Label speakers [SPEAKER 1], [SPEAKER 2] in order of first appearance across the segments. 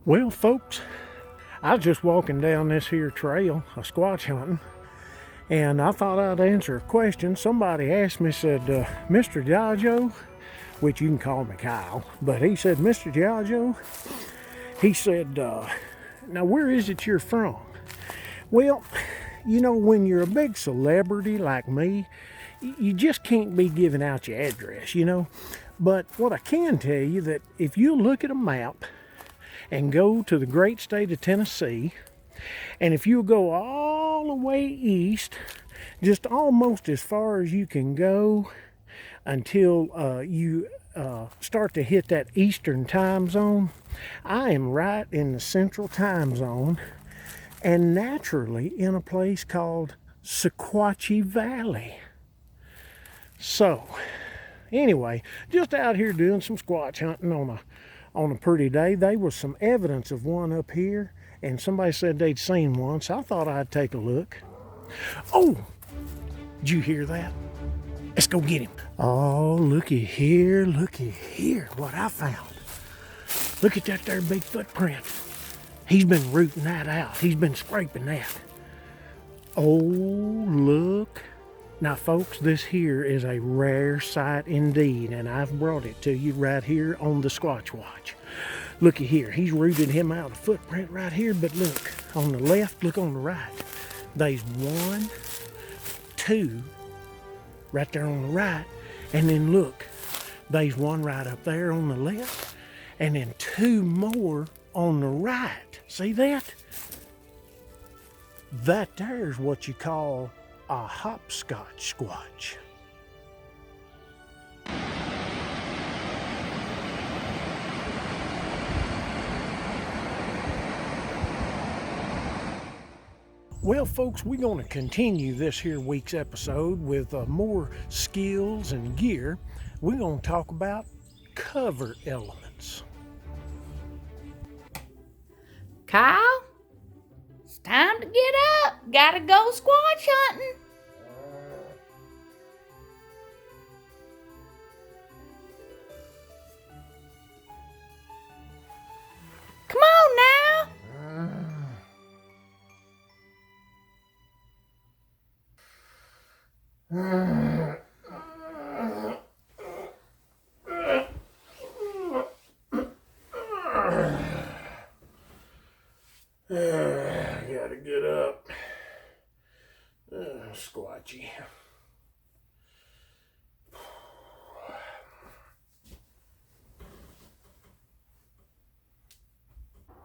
[SPEAKER 1] Well, folks, I was just walking down this here trail, squatch hunting, and I thought I'd answer a question. Somebody asked me, said, Mr. Giaggio, which you can call me Kyle, but he said, Mr. Giaggio, he said, now where is it you're from? Well, you know, when you're a big celebrity like me, you just can't be giving out your address, you know. But what I can tell you that if you look at a map and go to the great state of Tennessee, and if you go all the way east, just almost as far as you can go until you start to hit that eastern time zone, I am right in the central time zone, and naturally in a place called Squatch Valley. So, anyway, just out here doing some squatch hunting on a pretty day. There was some evidence of one up here, and somebody said they'd seen one, so I thought I'd take a look. Oh, did you hear that? Let's go get him. Oh, looky here, what I found. Look at that there big footprint. He's been rooting that out. He's been scraping that. Oh, look. Now, folks, this here is a rare sight indeed, and I've brought it to you right here on the Squatch Watch. Looky here. He's rooted him out a footprint right here, but look, on the left, look on the right. There's 1, 2, right there on the right, and then look, there's one right up there on the left, and then 2 more on the right. See that? That there's what you call a hopscotch squatch. Well, folks, we're going to continue this here week's episode with more skills and gear. We're going to talk about cover elements.
[SPEAKER 2] Kyle, it's time to get up. Gotta go squatch hunting. Come on now.
[SPEAKER 1] Gotta get up. Squatchy.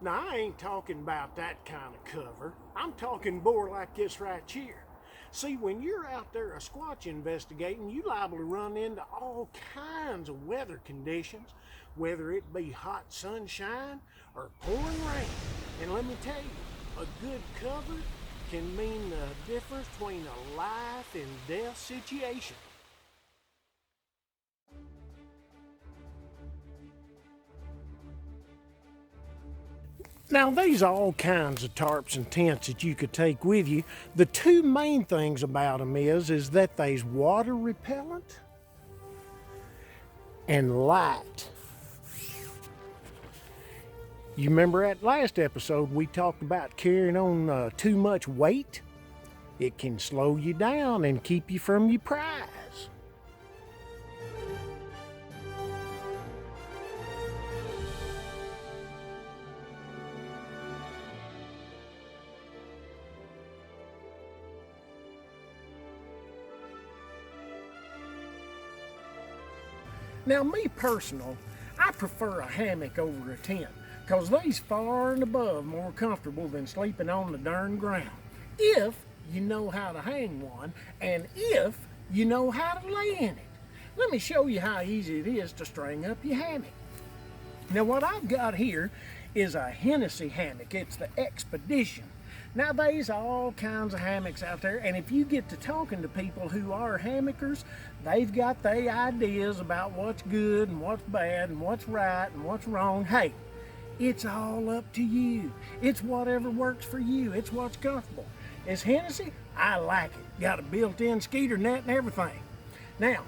[SPEAKER 1] Now, I ain't talking about that kind of cover. I'm talking more like this right here. See, when you're out there a squatch investigating, you liable to run into all kinds of weather conditions, whether it be hot sunshine or pouring rain. And let me tell you, a good cover can mean the difference between a life and death situation. Now, there's all kinds of tarps and tents that you could take with you. The 2 main things about them is that there's water repellent and light. You remember that last episode we talked about carrying on too much weight? It can slow you down and keep you from your prize. Now, me personal, I prefer a hammock over a tent, because they's far and above more comfortable than sleeping on the darn ground, if you know how to hang one, and if you know how to lay in it. Let me show you how easy it is to string up your hammock. Now, what I've got here is a Hennessy hammock. It's the Expedition. Now, there's all kinds of hammocks out there, and if you get to talking to people who are hammockers, they've got their ideas about what's good and what's bad and what's right and what's wrong. Hey, it's all up to you. It's whatever works for you. It's what's comfortable. It's Hennessy, I like it. Got a built-in skeeter net and everything. Now,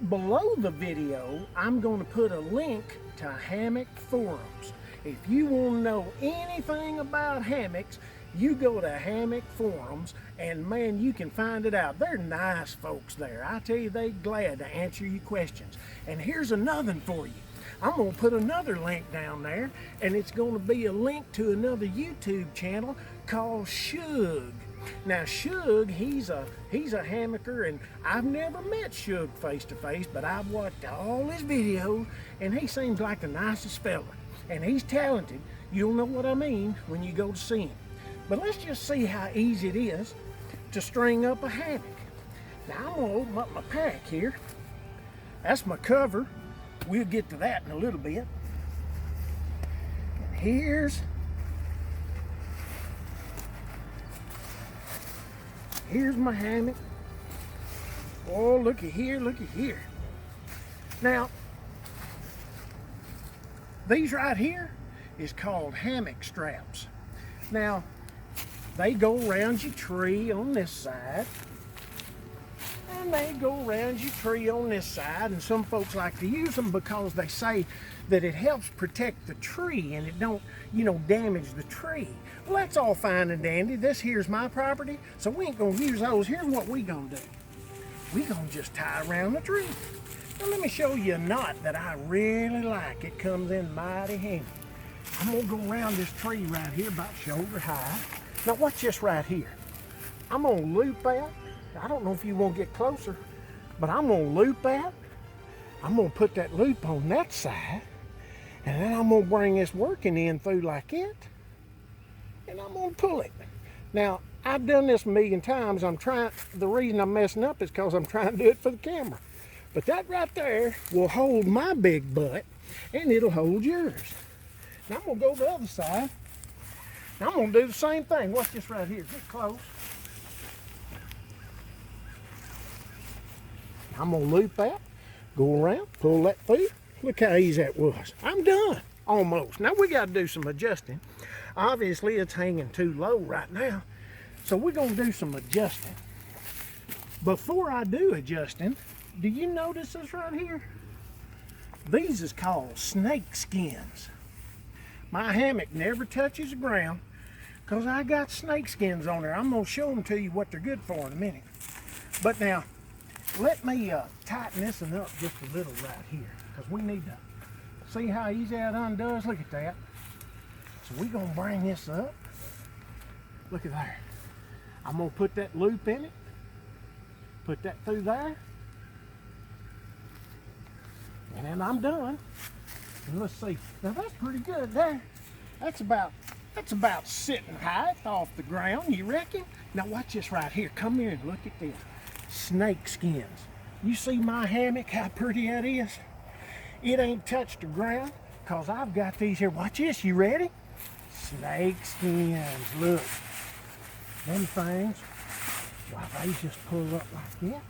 [SPEAKER 1] below the video, I'm going to put a link to hammock forums. If you want to know anything about hammocks, you go to hammock forums, and man, you can find it out. They're nice folks there. I tell you, they're glad to answer your questions. And here's another one for you. I'm going to put another link down there, and it's going to be a link to another YouTube channel called Shug. Now Shug, he's a hammocker, and I've never met Shug face to face, but I've watched all his videos, and he seems like the nicest fella. And he's talented. You'll know what I mean when you go to see him. But let's just see how easy it is to string up a hammock. Now I'm gonna open up my pack here. That's my cover. We'll get to that in a little bit. And here's my hammock. Oh, looky here, looky here. Now, these right here is called hammock straps. Now, they go around your tree on this side, and they go around your tree on this side, and some folks like to use them because they say that it helps protect the tree and it don't, damage the tree. Well, that's all fine and dandy. This here's my property, so we ain't gonna use those. Here's what we gonna do. We gonna just tie around the tree. Now let me show you a knot that I really like. It comes in mighty handy. I'm gonna go around this tree right here about shoulder high. Now watch this right here. I'm gonna loop that. I don't know if you want to get closer, but I'm gonna loop that. I'm gonna put that loop on that side, and then I'm gonna bring this working end through like it, and I'm gonna pull it. Now, I've done this a million times. The reason I'm messing up is because I'm trying to do it for the camera. But that right there will hold my big butt, and it'll hold yours. Now I'm gonna go to the other side. Now I'm gonna do the same thing. Watch this right here. Get close. I'm gonna loop that, go around, pull that through. Look how easy that was. I'm done, almost. Now we gotta do some adjusting. Obviously it's hanging too low right now, so we're gonna do some adjusting. Before I do adjusting, do you notice this right here? These is called snake skins. My hammock never touches the ground because I got snake skins on there. I'm gonna show them to you what they're good for in a minute. But now, let me tighten this one up just a little right here, because we need to see how easy that undoes. Look at that. So we're gonna bring this up. Look at there. I'm gonna put that loop in it, put that through there, and then I'm done. And let's see. Now that's pretty good there. That's about sitting height off the ground, you reckon? Now watch this right here. Come here and look at this. Snake skins. You see my hammock, how pretty that is? It ain't touched the ground because I've got these here. Watch this, you ready? Snake skins, look. Them things, well, they just pull up like that.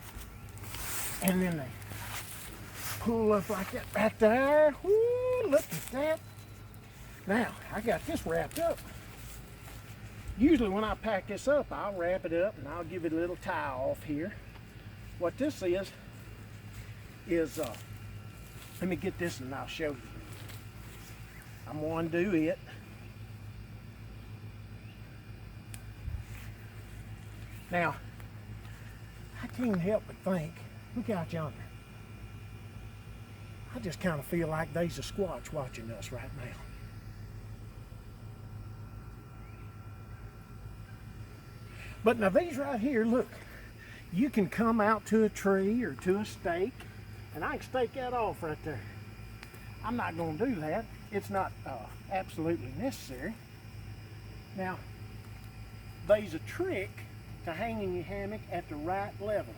[SPEAKER 1] And then they pull up like that right there. Woo, look at that. Now, I got this wrapped up. Usually when I pack this up, I'll wrap it up and I'll give it a little tie off here. What this is, let me get this and I'll show you. I'm going to undo it. Now, I can't help but think, look out yonder. I just kind of feel like there's a squatch watching us right now. But now these right here, look, you can come out to a tree or to a stake, and I can stake that off right there. I'm not going to do that. It's not absolutely necessary. Now, there's a trick to hanging your hammock at the right level.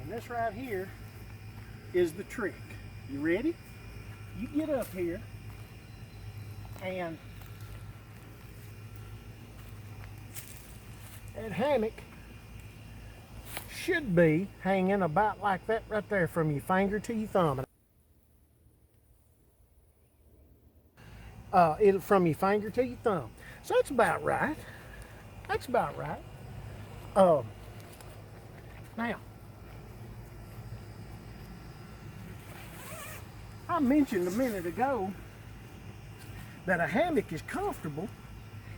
[SPEAKER 1] And this right here is the trick. You ready? You get up here and that hammock should be hanging about like that right there from your finger to your thumb. From your finger to your thumb. So that's about right. That's about right. Now, I mentioned a minute ago that a hammock is comfortable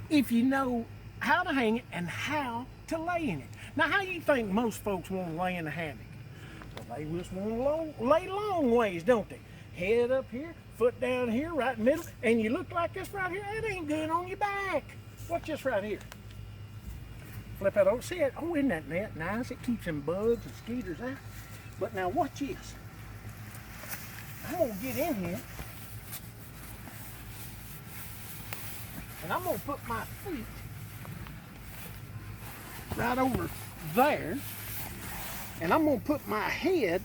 [SPEAKER 1] if you know how to hang it and how to lay in it. Now, how you think most folks want to lay in a hammock? Well, they just want to lay long ways, don't they? Head up here, foot down here, right in the middle, and you look like this right here. That ain't good on your back. Watch this right here. Flip that over. See it? Oh, isn't that net nice? It keeps them bugs and mosquitoes out. But now watch this. I'm gonna get in here, and I'm gonna put my feet right over there, and I'm gonna put my head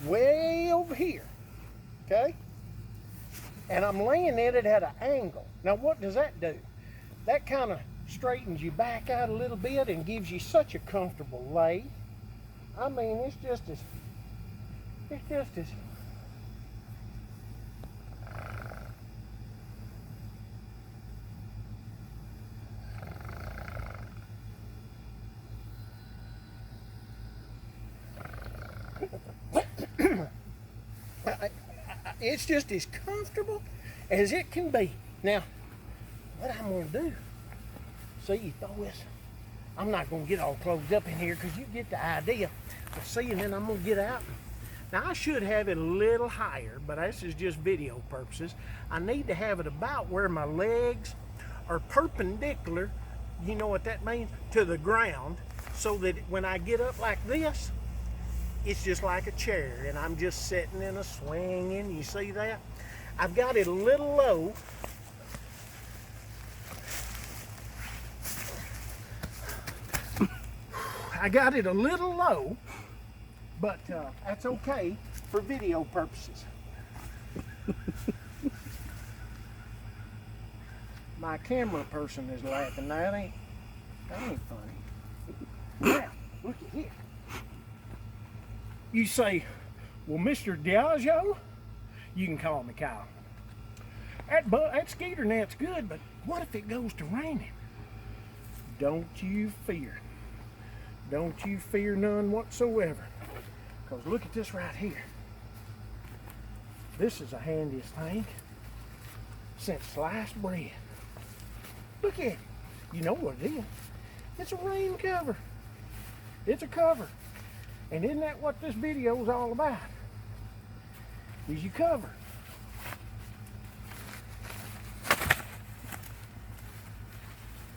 [SPEAKER 1] way over here, okay? And I'm laying at it at an angle. Now what does that do? That kind of straightens you back out a little bit and gives you such a comfortable lay. I mean, it's just as it's just as comfortable as it can be. Now, what I'm gonna do, see, you throw this, I'm not gonna get all closed up in here because you get the idea. But see, and then I'm gonna get out. Now, I should have it a little higher, but this is just video purposes. I need to have it about where my legs are perpendicular, you know what that means, to the ground, so that when I get up like this, it's just like a chair, and I'm just sitting in a swinging. You see that? I've got it a little low. I got it a little low, but that's okay for video purposes. My camera person is laughing. Now, that ain't funny. Now, look at here. You say, well, Mr. Diageo, you can call me Kyle. That skeeter net's good, but what if it goes to raining? Don't you fear. Don't you fear none whatsoever. Because look at this right here. This is the handiest thing since sliced bread. Look at it. You know what it is. It's a rain cover. It's a cover. And isn't that what this video is all about? Is you cover.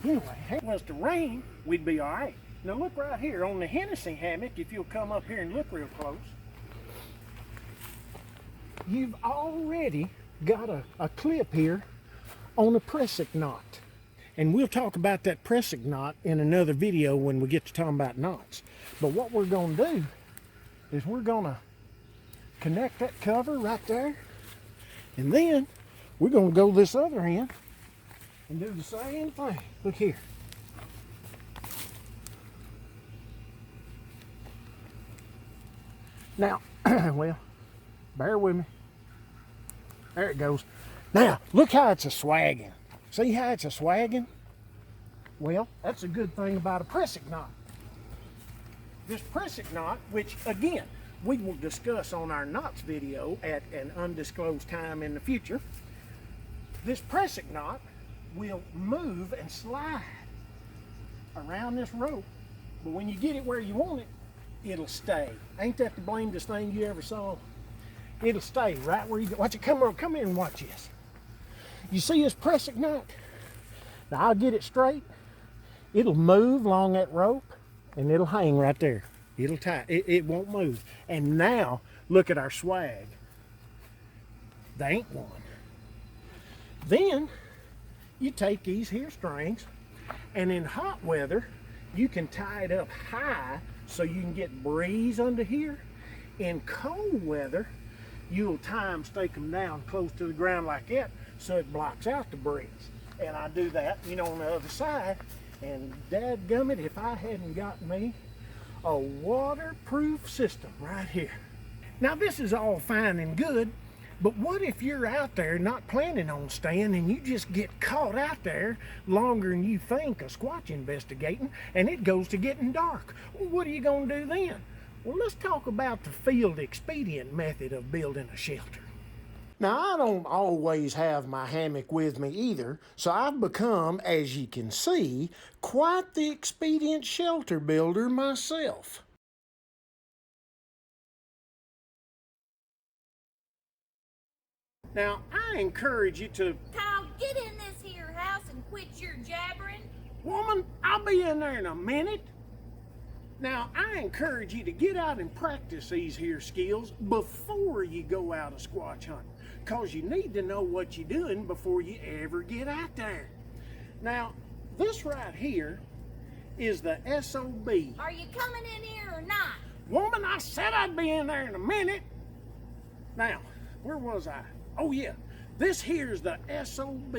[SPEAKER 1] Anyway, if it was to rain, we'd be all right. Now look right here on the Hennessy hammock, if you'll come up here and look real close. You've already got a clip here on a pressing knot. And we'll talk about that pressing knot in another video when we get to talking about knots. But what we're going to do is we're going to connect that cover right there. And then we're going to go this other end and do the same thing. Look here. Now, well, bear with me. There it goes. Now, look how it's a swagging. See how it's a swagging? Well, that's a good thing about a pressing knot. This pressing knot, which again, we will discuss on our knots video at an undisclosed time in the future. This pressing knot will move and slide around this rope, but when you get it where you want it, it'll stay. Ain't that the blamedest thing you ever saw? It'll stay right where you go. Watch it. Come here and watch this. You see this pressing knot? Now I'll get it straight. It'll move along that rope and it'll hang right there. It'll tie. It won't move. And now look at our swag. There ain't one. Then you take these here strings, and in hot weather you can tie it up high so you can get breeze under here. In cold weather, you'll tie them, stake them down close to the ground like that so it blocks out the breeze. And I do that, you know, on the other side. And dadgummit, if I hadn't got me a waterproof system right here. Now this is all fine and good, but what if you're out there not planning on staying and you just get caught out there longer than you think of squatch investigating, and it goes to getting dark? Well, what are you going to do then? Well, let's talk about the field expedient method of building a shelter. Now, I don't always have my hammock with me either, so I've become, as you can see, quite the expedient shelter builder myself. Now, I encourage you to...
[SPEAKER 2] Kyle, get in this here house and quit your jabbering.
[SPEAKER 1] Woman, I'll be in there in a minute. Now, I encourage you to get out and practice these here skills before you go out a squatch hunting, because you need to know what you're doing before you ever get out there. Now, this right here is the SOB.
[SPEAKER 2] Are you coming in here or not?
[SPEAKER 1] Woman, I said I'd be in there in a minute. Now, where was I? Oh yeah, this here's the SOB,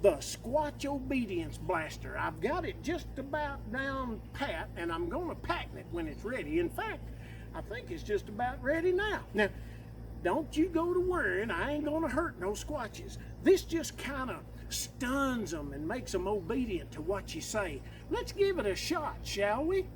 [SPEAKER 1] the Squatch Obedience Blaster. I've got it just about down pat, and I'm gonna patent it when it's ready. In fact, I think it's just about ready now. Now, don't you go to worrying, I ain't gonna hurt no squatches. This just kinda stuns them and makes them obedient to what you say. Let's give it a shot, shall we?